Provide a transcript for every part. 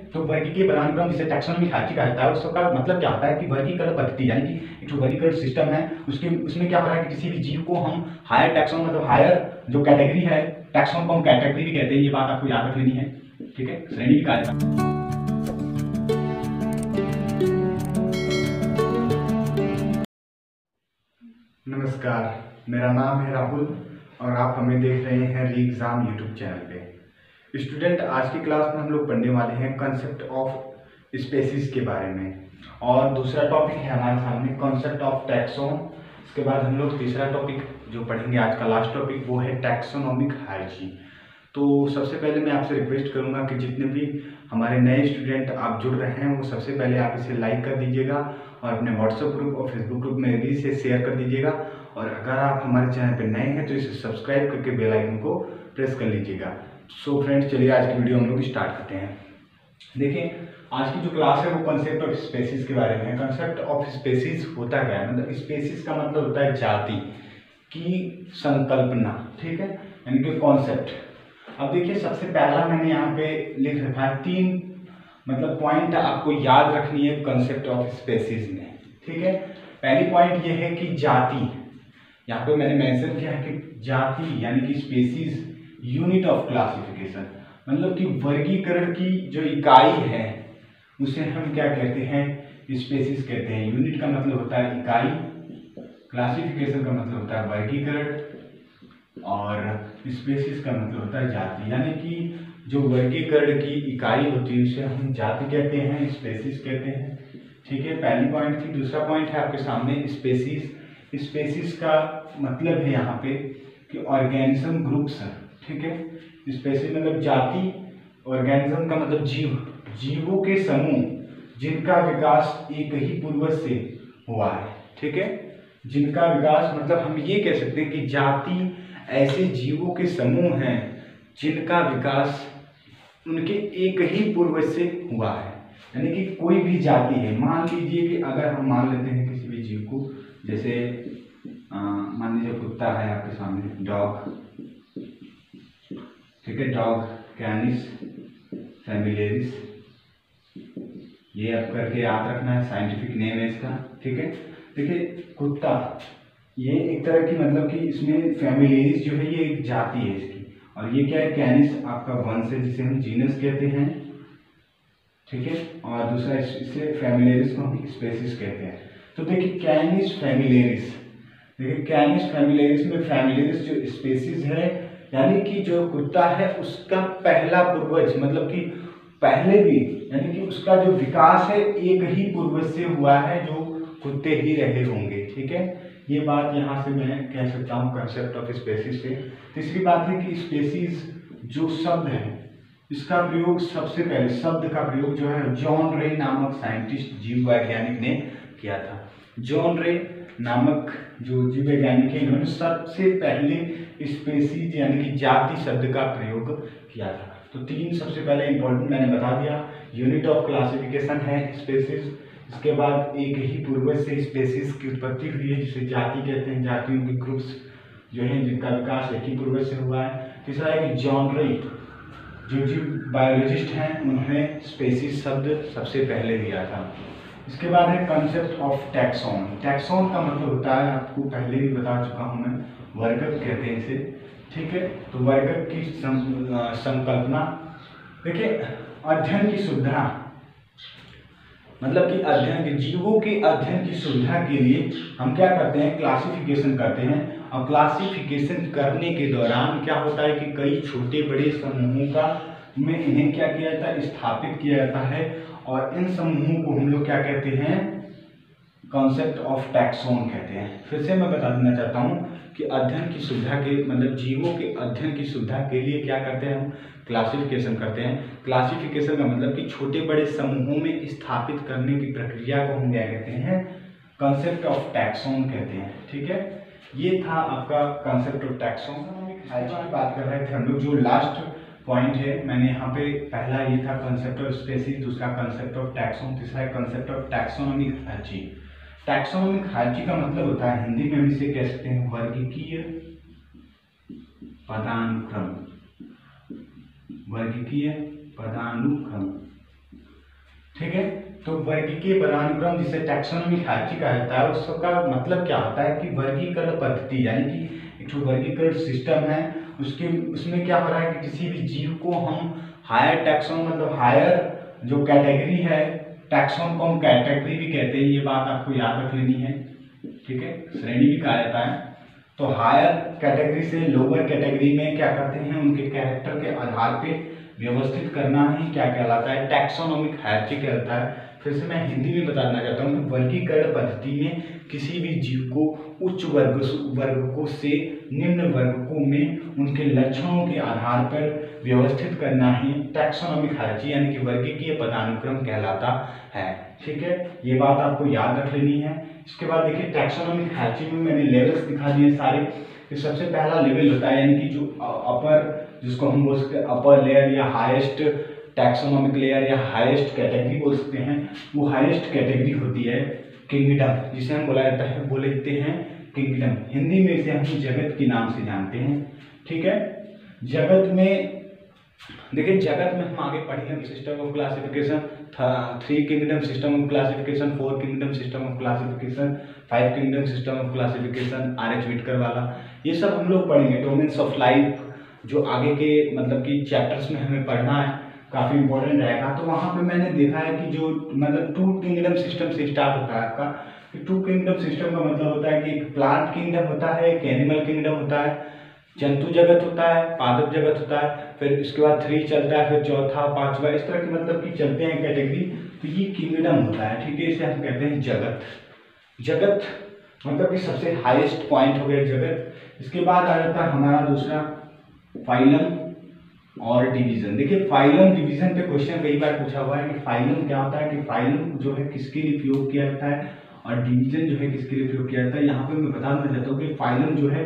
तो वर्गीकीय पदानुक्रम जिसे टैक्सोनॉमिक हायरार्की कहा जाता है, उसका मतलब क्या होता है कि वर्गीकरण पद्धति यानी कि एक जो वर्गीकरण सिस्टम है उसमें क्या हो रहा है कि किसी भी जीव को हम हायर टैक्सोन मतलब हायर जो कैटेगरी है, टैक्सोन को हम कैटेगरी भी कहते हैं, ये बात आपको याद रख लेनी है। ठीक है, श्रेणी भी कहा जाता है। नमस्कार, मेरा नाम है राहुल और आप हमें देख रहे हैं री एग्जाम यूट्यूब चैनल पे। स्टूडेंट, आज की क्लास में हम लोग पढ़ने वाले हैं कंसेप्ट ऑफ स्पेसीज के बारे में, और दूसरा टॉपिक है हमारे सामने कंसेप्ट ऑफ टैक्सोन। इसके बाद हम लोग तीसरा टॉपिक जो पढ़ेंगे, आज का लास्ट टॉपिक, वो है टैक्सोनॉमिक हायरार्की। तो सबसे पहले मैं आपसे रिक्वेस्ट करूंगा कि जितने भी हमारे नए स्टूडेंट आप जुड़ रहे हैं वो सबसे पहले आप इसे लाइक कर दीजिएगा और अपने व्हाट्सएप ग्रुप और फेसबुक ग्रुप में भी इसे शेयर कर दीजिएगा। और अगर आप हमारे चैनल पर नए हैं तो इसे सब्सक्राइब करके बेल आइकन को प्रेस कर लीजिएगा। सो फ्रेंड्स, चलिए आज की वीडियो हम लोग स्टार्ट करते हैं। देखिए, आज की जो क्लास है वो कंसेप्ट ऑफ स्पेसीज के बारे में है। कंसेप्ट ऑफ स्पेसीज होता क्या है, मतलब स्पेसीज का मतलब होता है जाति की संकल्पना। ठीक है, यानी कि कॉन्सेप्ट। अब देखिए, सबसे पहला मैंने यहाँ पे लिख रखा है 3 मतलब पॉइंट आपको याद रखनी है कंसेप्ट ऑफ स्पेसीज में। ठीक है, पहली पॉइंट ये है कि जाति, यहाँ पे मैंने मेंशन किया है कि जाति यानी कि स्पेसीज यूनिट ऑफ क्लासिफिकेशन, मतलब कि वर्गीकरण की जो इकाई है उसे हम क्या कहते हैं, स्पेसीज कहते हैं। यूनिट का मतलब होता है इकाई, क्लासिफिकेशन का मतलब होता है वर्गीकरण, और स्पेसीज का मतलब होता है जाति। यानी कि जो वर्गीकरण की इकाई होती है उसे हम जाति कहते हैं, स्पेसीज कहते हैं। ठीक है, पहली पॉइंट थी। दूसरा पॉइंट है आपके सामने स्पेसीज। स्पेसीज का मतलब है यहाँ पे कि ऑर्गेनिज्म ग्रुप्स। ठीक है, स्पेसीज मतलब जाति, ऑर्गेनिज्म का मतलब जीव, जीवों के समूह जिनका विकास एक ही पूर्वज से हुआ है। ठीक है, जिनका विकास मतलब हम ये कह सकते हैं कि जाति ऐसे जीवों के समूह हैं जिनका विकास उनके एक ही पूर्वज से हुआ है। यानी कि कोई भी जाति है, मान लीजिए कि अगर हम मान लेते हैं किसी भी जीव को, जैसे मान लीजिए कुत्ता है आपके सामने, डॉग। ठीक है, डॉग कैनिस फैमिलियरिस, ये आप करके याद रखना है, साइंटिफिक नेम है इसका। ठीक है, देखिए कुत्ता, ये एक तरह की मतलब कि इसमें फैमिलियरिस जो है ये एक जाति है इसकी, और ये क्या है, कैनिस आपका वंश है जिसे हम जीनस कहते हैं। ठीक है, और दूसरा इससे फैमिलियरिस को हम स्पेसीज कहते हैं। तो देखिए कैनिस फैमिलियरिस, देखिए कैनिस फैमिलियरिस में फैमिलियरिस जो स्पेसीज है यानी कि जो कुत्ता है उसका पहला पूर्वज, मतलब कि पहले भी यानी कि उसका जो विकास है एक ही पूर्वज से हुआ है जो कुत्ते ही रहे होंगे। ठीक है, ये बात यहाँ से मैं कह सकता हूँ कंसेप्ट ऑफ स्पेसीज से। तीसरी बात है कि स्पेसीज जो शब्द है इसका प्रयोग सबसे पहले, शब्द का प्रयोग जो है जॉन रे नामक साइंटिस्ट जीव वैज्ञानिक ने किया था। जॉन रे नामक जो जीव वैज्ञानिक है, इन्होंने सबसे पहले स्पेसीज यानी कि जाति शब्द का प्रयोग किया था। तो 3 सबसे पहले इंपॉर्टेंट मैंने बता दिया, यूनिट ऑफ क्लासिफिकेशन है स्पेसीज, इसके बाद एक ही पूर्वज से स्पेसीज की उत्पत्ति हुई है जिसे जाति कहते हैं, जातियों के ग्रुप्स जो हैं जिनका विकास एक ही पूर्वज से हुआ है। तीसरा है कि जॉन रे जो जीव बायोलॉजिस्ट हैं उन्होंने स्पेसीज शब्द सबसे पहले दिया था। इसके बाद है कंसेप्ट ऑफ टैक्सोन। टैक्सोन का मतलब होता है, आपको पहले भी बता चुका हूँ मैं, वर्गक कहते हैं इसे। ठीक है, तो वर्गक की संकल्पना। देखिए, अध्ययन की सुविधा, मतलब कि अध्ययन के जीवों के अध्ययन की सुविधा के लिए हम क्या करते हैं, क्लासिफिकेशन करते हैं। और क्लासिफिकेशन करने के दौरान क्या होता है कि कई छोटे बड़े समूहों का में इन्हें क्या किया जाता है, स्थापित किया जाता है, और इन समूहों को हम लोग क्या कहते हैं, कॉन्सेप्ट ऑफ टैक्सोन कहते हैं। फिर से मैं बता देना चाहता हूँ कि अध्ययन की सुविधा के मतलब जीवों के अध्ययन की सुविधा के लिए क्या करते हैं, हम क्लासिफिकेशन करते हैं। क्लासिफिकेशन का मतलब कि छोटे बड़े समूहों में स्थापित करने की प्रक्रिया को हम क्या कहते हैं, कॉन्सेप्ट ऑफ टैक्सोन कहते हैं। ठीक है, ये था आपका कॉन्सेप्ट ऑफ टैक्सोन। की बात कर रहे थे हम लोग, जो लास्ट पॉइंट है मैंने यहाँ पे, पहला ये था कंसेप्ट ऑफ स्पेसीज, दूसरा कंसेप्ट ऑफ टैक्सोन, तीसरा concept of taxonomic hierarchy. Taxonomic hierarchy का मतलब होता है, हिंदी में हम इसे कह सकते हैं वर्गीकीय पदानुक्रम। वर्गीकीय पदानुक्रम ठीक है। तो वर्गीकीय पदानुक्रम जिसे टैक्सोनॉमिक हायरार्की कहा जाता है, उसका मतलब क्या होता है कि वर्गीकरण पद्धति, यानी कि एक तो वर्गीकरण सिस्टम है, उसमें क्या हो रहा है कि किसी भी जीव को हम हायर टैक्सोन, मतलब हायर जो कैटेगरी है, टैक्सोन को हम कैटेगरी भी कहते हैं, ये बात आपको याद रख लेनी है। ठीक है, श्रेणी भी कहा जाता है। तो हायर कैटेगरी से लोअर कैटेगरी में क्या करते हैं, उनके कैरेक्टर के आधार पे व्यवस्थित करना ही क्या कहलाता है, टैक्सोनॉमिक हायरार्की कहलाता है। फिर से मैं हिंदी में बताना चाहता हूँ कि वर्गीकरण पद्धति में किसी भी जीव को उच्च वर्गों से निम्न वर्गों में उनके लक्षणों के आधार पर व्यवस्थित करना ही टैक्सोनॉमिक हायरार्की यानी कि वर्गीकीय पदानुक्रम कहलाता है। ठीक है, ये बात आपको याद रख लेनी है। इसके बाद देखिए टैक्सोनॉमिक हायरार्की में मैंने लेवल्स दिखा दिए सारे। तो सबसे पहला लेवल होता है यानी कि जो अपर, जिसको हम बोल सकते हैं अपर लेयर या हाईएस्ट टैक्सोनॉमिक लेयर या हाईएस्ट कैटेगरी बोल सकते हैं, वो हाईएस्ट कैटेगरी होती है किंगडम, जिसे हम बोलते हैं किंगडम। हिंदी में इसे हम जगत के नाम से जानते हैं। ठीक है, जगत में देखिए, जगत में हम आगे पढ़ेंगे system of classification, 3 kingdom system of classification, 4 kingdom system of classification, 5 kingdom system of classification, R.H. Whittaker वाला, ये सब हम लोग पढ़ेंगे। डोमेन्स ऑफ लाइफ जो आगे के मतलब कि चैप्टर्स में हमें पढ़ना है, काफ़ी इंपॉर्टेंट रहेगा। तो वहाँ पे मैंने देखा है कि जो मतलब 2 किंगडम सिस्टम से स्टार्ट होता है आपका। 2 किंगडम सिस्टम का मतलब होता है कि एक प्लांट किंगडम होता है, एक एनिमल किंगडम होता है, जंतु जगत होता है, पादप जगत होता है, फिर इसके बाद 3 चलता है, फिर चौथा, पांचवा, इस तरह के मतलब कि चलते हैं कैटेगरी। तो ये किंगडम होता है। ठीक है, इसे हम कहते हैं जगत। जगत मतलब कि सबसे हाईएस्ट पॉइंट हो गया जगत। इसके बाद आ जाता है हमारा दूसरा फाइलम और डिवीजन। देखिए फाइलम डिवीजन पे क्वेश्चन कई बार पूछा हुआ है कि फाइलम क्या होता है, कि फाइलम जो है किसके लिए प्रयोग किया जाता है और डिवीजन जो है किसके लिए प्रयोग किया जाता है। यहाँ पे मैं बताना चाहता हूँ कि फाइलम जो है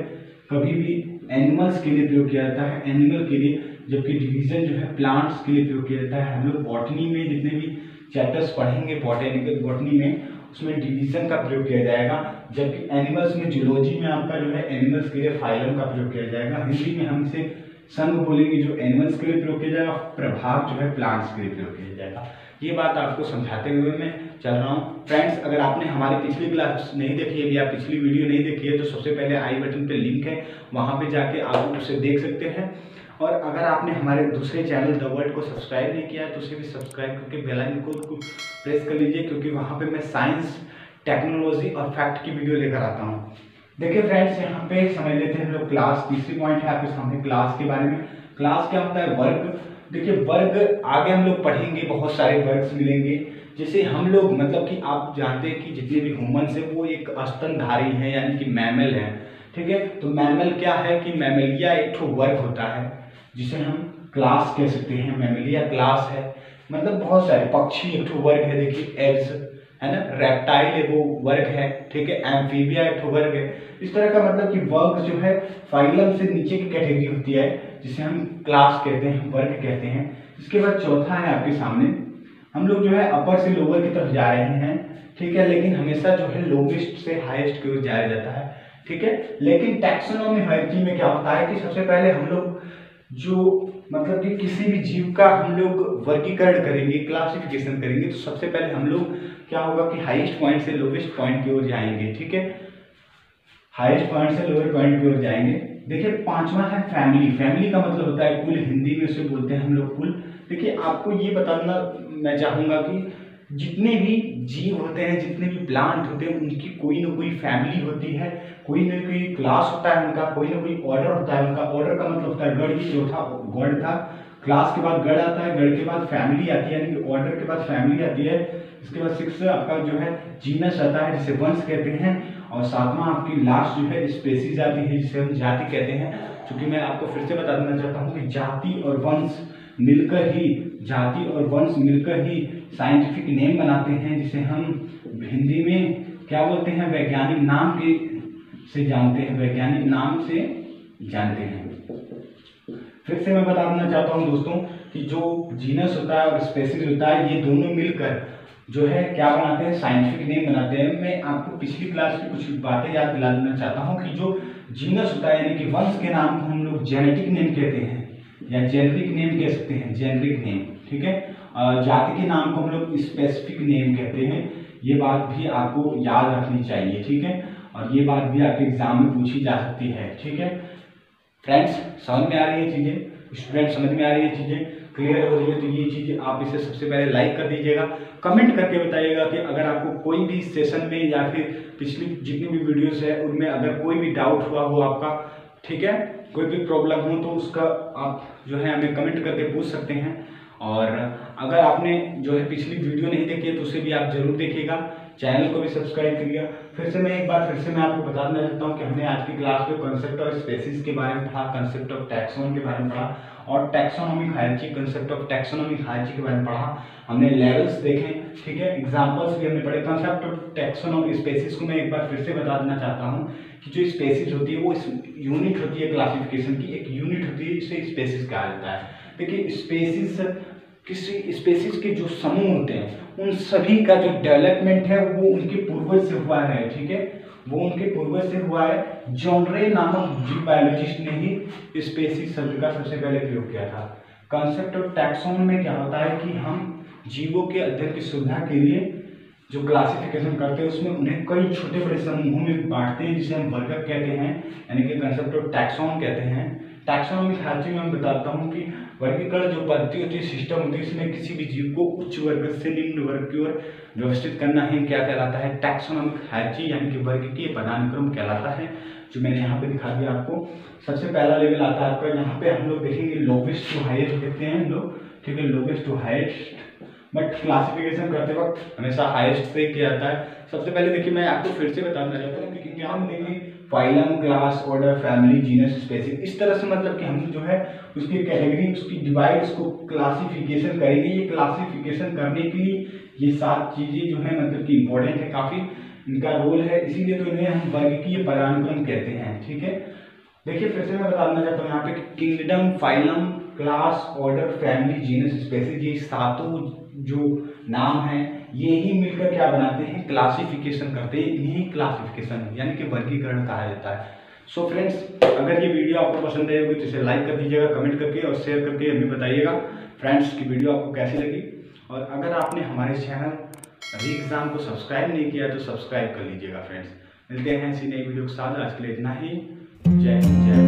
कभी भी एनिमल्स के लिए प्रयोग किया जाता है, एनिमल के लिए, जबकि डिवीजन जो है प्लांट्स के लिए प्रयोग किया जाता है। हम लोग बॉटनी में जितने भी चैप्टर्स पढ़ेंगे बॉटनिकल बॉटनी में, उसमें डिवीजन का प्रयोग किया जाएगा, जबकि एनिमल्स में जूलॉजी में आपका जो है एनिमल्स के लिए फाइलम का प्रयोग किया जाएगा। हिंदी में हम इसे संघ बोलेंगे जो एनिमल्स के लिए प्रयोग किया जाएगा, प्रभाग जो है प्लांट्स के लिए प्रयोग किया जाएगा। ये बात आपको समझाते हुए मैं चल रहा हूँ। फ्रेंड्स, अगर आपने हमारी पिछली क्लास नहीं देखी है या पिछली वीडियो नहीं देखी है तो सबसे पहले आई बटन पे लिंक है, वहाँ पे जाके आप उसे देख सकते हैं। और अगर आपने हमारे दूसरे चैनल द वर्ल्ड को सब्सक्राइब नहीं किया है तो उसे भी सब्सक्राइब करके बेल आइकन को प्रेस कर लीजिए, क्योंकि वहाँ पे मैं साइंस, टेक्नोलॉजी और फैक्ट की वीडियो लेकर आता हूँ। देखिए फ्रेंड्स, यहाँ पे समझ लेते हैं हम लोग क्लास। तीसरी पॉइंट है आपके सामने क्लास के बारे में। क्लास क्या होता है, वर्ग। देखिए वर्ग आगे हम लोग पढ़ेंगे, बहुत सारे वर्ग मिलेंगे। जैसे हम लोग मतलब कि आप जानते हैं कि जितने भी ह्यूमन्स है वो एक स्तनधारी है, यानी कि मैमल है। ठीक है, तो मैमल क्या है कि मैमलिया एक ठो वर्ग होता है जिसे हम क्लास कह सकते हैं। मैमलिया क्लास है, मतलब बहुत सारे पक्षी एक ठो वर्ग है। देखिए एग्स है ना, रेप्टाइल है वो वर्ग है। ठीक है, एम्फीबिया एक ठो वर्ग है। इस तरह का मतलब कि वर्ग जो है फाइलम से नीचे की कैटेगरी होती है जिसे हम क्लास कहते हैं, वर्ग कहते हैं। इसके बाद चौथा है आपके सामने, हम लोग जो है अपर से लोअर की तरफ जा रहे हैं। ठीक है, लेकिन हमेशा जो है लोवेस्ट से हाईएस्ट की ओर जाया जाता है। ठीक है, लेकिन टैक्सोनॉमी हायरार्की में क्या होता है कि सबसे पहले हम लोग जो मतलब कि किसी भी जीव का हम लोग वर्गीकरण करेंगे, क्लासिफिकेशन करेंगे, तो सबसे पहले हम लोग क्या होगा कि हाईएस्ट पॉइंट से लोवेस्ट पॉइंट की ओर जाएंगे। ठीक है, हाईएस्ट पॉइंट से लोअर पॉइंट की ओर जाएंगे। देखिए पांचवा है फैमिली। फैमिली का मतलब होता है कुल, हिंदी में उसे बोलते हैं हम लोग कुल। देखिए आपको ये बताना मैं चाहूँगा कि जितने भी जीव होते हैं, जितने भी प्लांट होते हैं, उनकी कोई ना कोई फैमिली होती है, कोई ना कोई क्लास होता है उनका, कोई ना कोई ऑर्डर होता है उनका। ऑर्डर का मतलब होता है गढ़, की चौथा गढ़ था, क्लास के बाद गढ़ आता है, गढ़ के बाद फैमिली आती है, यानी कि ऑर्डर के बाद फैमिली आती है। इसके बाद 6 आपका जो है जीनस आता है जिसे वंश कहते हैं, और 7वां आपकी लास्ट जो है स्पेसीज आती है जिसे हम जाति कहते हैं। क्योंकि मैं आपको फिर से बता देना चाहता हूँ कि जाति और वंश मिलकर ही, जाति और वंश मिलकर ही साइंटिफिक नेम बनाते हैं, जिसे हम हिंदी में क्या बोलते हैं, वैज्ञानिक नाम के से जानते हैं, वैज्ञानिक नाम से जानते हैं। फिर से मैं बता देना चाहता हूँ दोस्तों कि जो जीनस होता है और स्पेसीज होता है, ये दोनों मिलकर जो है क्या बनाते हैं, साइंटिफिक नेम बनाते हैं। मैं आपको पिछली क्लास की कुछ बातें याद दिला देना चाहता हूँ कि जो जीनस होता है यानी कि वंश के नाम को हम लोग जेनेटिक नेम कहते हैं या जेनरिक नेम कह सकते हैं, जेनरिक नेम। ठीक है, जाति के नाम को हम लोग स्पेसिफिक नेम कहते हैं। ये बात भी आपको याद रखनी चाहिए, ठीक है। और ये बात भी आपके एग्जाम में पूछी जा सकती है, ठीक है। फ्रेंड्स, समझ में आ रही है चीज़ें? स्टूडेंट, समझ में आ रही है चीज़ें? क्लियर हो रही है? तो ये चीज़ें आप इसे सबसे पहले लाइक कर दीजिएगा, कमेंट करके बताइएगा कि अगर आपको कोई भी सेशन में या फिर पिछली जितनी भी वीडियोस है उनमें अगर कोई भी डाउट हुआ हो आपका, ठीक है, कोई भी प्रॉब्लम हो तो उसका आप जो है हमें कमेंट करके पूछ सकते हैं। और अगर आपने जो है पिछली वीडियो नहीं देखी है तो उसे भी आप जरूर देखिएगा, चैनल को भी सब्सक्राइब करिएगा। फिर से मैं आपको बता देना चाहता हूँ कि हमने आज की क्लास में कॉन्सेप्ट ऑफ स्पेसीज के बारे में पढ़ा, कॉन्सेप्ट ऑफ टैक्सोन के बारे में पढ़ा और taxonomic hierarchy, concept of taxonomic hierarchy के बारे में पढ़ा। हमने लेवल्स देखे, ठीक है, एग्जांपल्स भी हमने पढ़े। कॉन्सेप्ट ऑफ टैक्सोनॉमिक स्पेसीज को मैं एक बार फिर से बता देना चाहता हूँ कि जो स्पेसीज होती है वो यूनिट होती है क्लासिफिकेशन की, एक यूनिट होती है, इसे स्पेसीज कहा जाता है। देखिए, स्पेसीज किसी स्पेसीज के जो समूह होते हैं उन सभी का जो डेवलपमेंट है वो उनके पूर्वज से हुआ है, ठीक है, वो उनके पूर्वज से हुआ है। जॉन रे नामक जीव बायोलॉजिस्ट ने ही स्पेसीज शब्द का सबसे पहले प्रयोग किया था। कॉन्सेप्ट ऑफ टैक्सोन में क्या होता है कि हम जीवों के अध्ययन की सुविधा के लिए जो क्लासिफिकेशन करते हैं उसमें उन्हें कई छोटे बड़े समूहों में बांटते हैं जिसे हम वर्गक कहते हैं, यानी कि कॉन्सेप्ट ऑफ टैक्सोन कहते हैं। टैक्सोनॉमिक हायरार्की में मैं बताता हूँ कि वर्गीकरण जो पद्धति होती है, सिस्टम होती है, इसमें किसी भी जीव को उच्च वर्ग से निम्न वर्ग की ओर व्यवस्थित करना ही क्या कहलाता है? टैक्सोनॉमिक हायरार्की, यानी कि वर्गीकीय पदानुक्रम कहलाता है, जो मैंने यहाँ पे दिखा दिया आपको। सबसे पहला लेवल आता है आपका, यहाँ पे हम लोग देखेंगे लोवेस्ट टू हाईएस्ट देखते हैं हम लोग, ठीक है, lowest to highest, but classification करते वक्त हमेशा हाईएस्ट से किया जाता है। सबसे पहले देखिए मैं आपको फिर से बताना चाहता हूँ कि क्या हम देंगे phylum, class, order, family, genus, species, इस तरह से मतलब कि हम जो है उसकी कैटेगरी, उसकी डिवाइड, उसको क्लासिफिकेशन करेंगे। ये क्लासिफिकेशन करने के लिए ये 7 चीज़ें जो है मतलब कि इम्पोर्टेंट है, काफ़ी इनका रोल है, इसीलिए तो इन्हें हम वर्गीकीय पदानुक्रम कहते हैं, ठीक है। देखिए फिर से मैं बताना चाहता हूँ यहाँ पे kingdom, phylum, class, order, family, genus, species, ये 7 जो नाम हैं ये ही मिलकर क्या बनाते हैं? क्लासिफिकेशन करते हैं। यही क्लासिफिकेशन यानी कि वर्गीकरण कहा जाता है। सो फ्रेंड्स, अगर ये वीडियो आपको पसंद आई होगी तो इसे लाइक कर दीजिएगा, कमेंट करके और शेयर करके हमें बताइएगा फ्रेंड्स की वीडियो आपको कैसी लगी। और अगर आपने हमारे चैनल री एग्जाम को सब्सक्राइब नहीं किया तो सब्सक्राइब कर लीजिएगा फ्रेंड्स। मिलते हैं इसी नई वीडियो के साथ, आज के लिए इतना ही। जय हिंद, जय